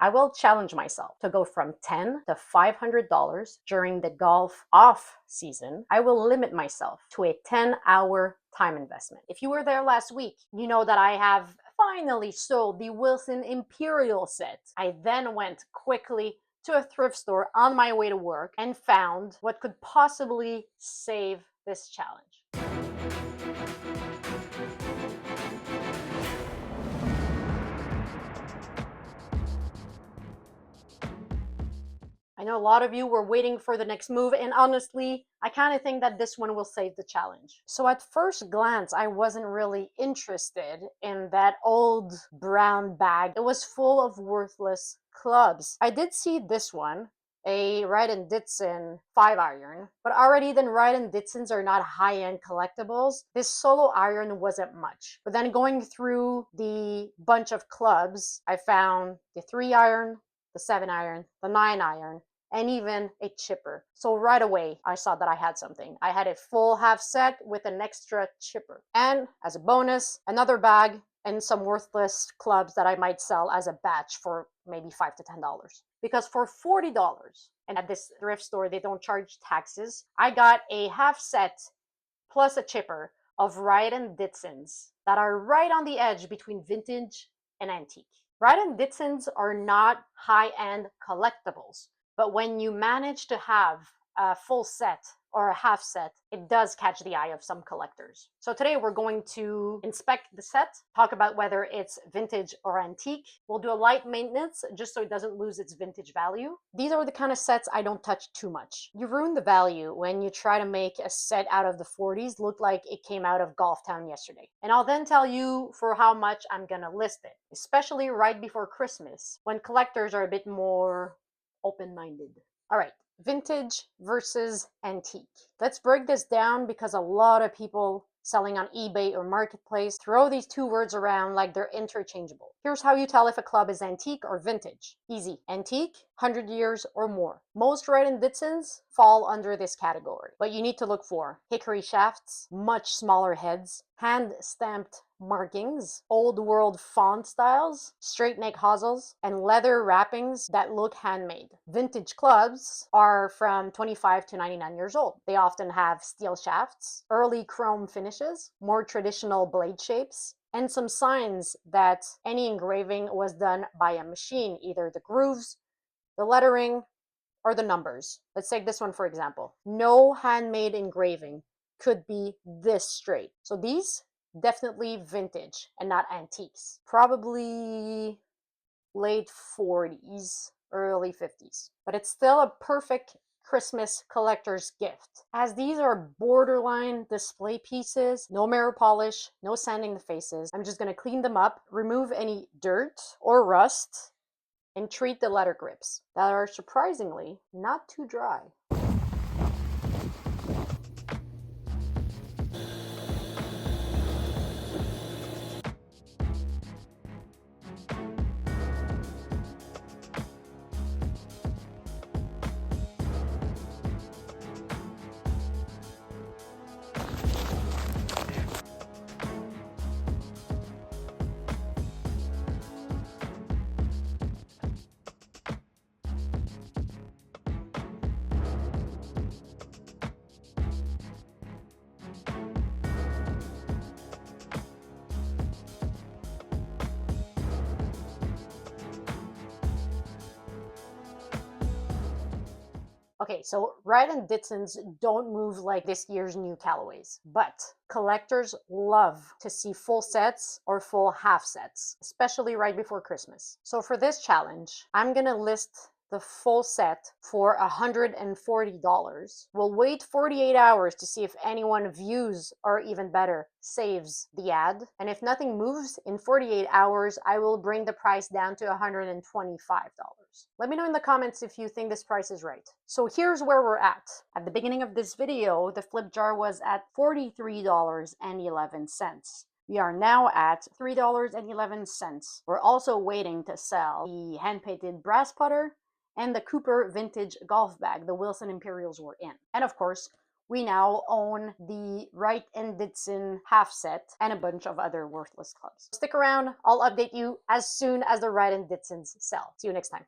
I will challenge myself to go from $10 to $500 during the golf off season. I will limit myself to a 10-hour time investment. If you were there last week, you know that I have finally sold the Wilson Imperial set. I then went quickly to a thrift store on my way to work and found what could possibly save this challenge. I know a lot of you were waiting for the next move, and honestly, I kind of think that this one will save the challenge. So at first glance, I wasn't really interested in that old brown bag. It was full of worthless clubs. I did see this one, a Wright Ditson 5-iron, but already then Wright Ditsons are not high-end collectibles. This solo iron wasn't much. But then going through the bunch of clubs, I found the 3-iron, the 7-iron, the 9-iron, and even a chipper. So right away, I saw that I had something. I had a full half set with an extra chipper. And as a bonus, another bag and some worthless clubs that I might sell as a batch for maybe $5 to $10. Because for $40, and at this thrift store, they don't charge taxes, I got a half set plus a chipper of Wright Ditsons that are right on the edge between vintage and antique. Wright Ditsons are not high-end collectibles, but when you manage to have a full set or a half set, it does catch the eye of some collectors. So today we're going to inspect the set, talk about whether it's vintage or antique. We'll do a light maintenance just so it doesn't lose its vintage value. These are the kind of sets I don't touch too much. You ruin the value when you try to make a set out of the 40s look like it came out of Golf Town yesterday. And I'll then tell you for how much I'm gonna list it, especially right before Christmas when collectors are a bit more open-minded. All right, vintage versus antique. Let's break this down because a lot of people selling on eBay or Marketplace throw these two words around like they're interchangeable. Here's how you tell if a club is antique or vintage. Easy. Antique, 100 years or more. Most Wright Ditsons fall under this category, but you need to look for hickory shafts, much smaller heads, hand-stamped markings, old world font styles, straight neck hosels, and leather wrappings that look handmade. Vintage clubs are from 25 to 99 years old. They often have steel shafts, early chrome finishes, more traditional blade shapes, and some signs that any engraving was done by a machine, either the grooves, the lettering, or the numbers. Let's take this one for example. No handmade engraving could be this straight. So these definitely vintage and not antiques. Probably late 40s, early 50s. But it's still a perfect Christmas collector's gift, as these are borderline display pieces. No mirror polish, no sanding the faces. I'm just going to clean them up, remove any dirt or rust, and treat the leather grips that are surprisingly not too dry. Okay, so Wright Ditsons don't move like this year's new Callaways, but collectors love to see full sets or full half sets, especially right before Christmas. So for this challenge, I'm gonna list the full set for $140. We'll wait 48 hours to see if anyone views, or even better, saves the ad. And if nothing moves in 48 hours, I will bring the price down to $125. Let me know in the comments if you think this price is right. So here's where we're at. At the beginning of this video, the flip jar was at $43.11. We are now at $3.11. We're also waiting to sell the hand-painted brass putter and the Cooper vintage golf bag the Wilson Imperials were in. And of course, we now own the Wright and Ditson half set and a bunch of other worthless clubs. Stick around, I'll update you as soon as the Wright and Ditsons sell. See you next time.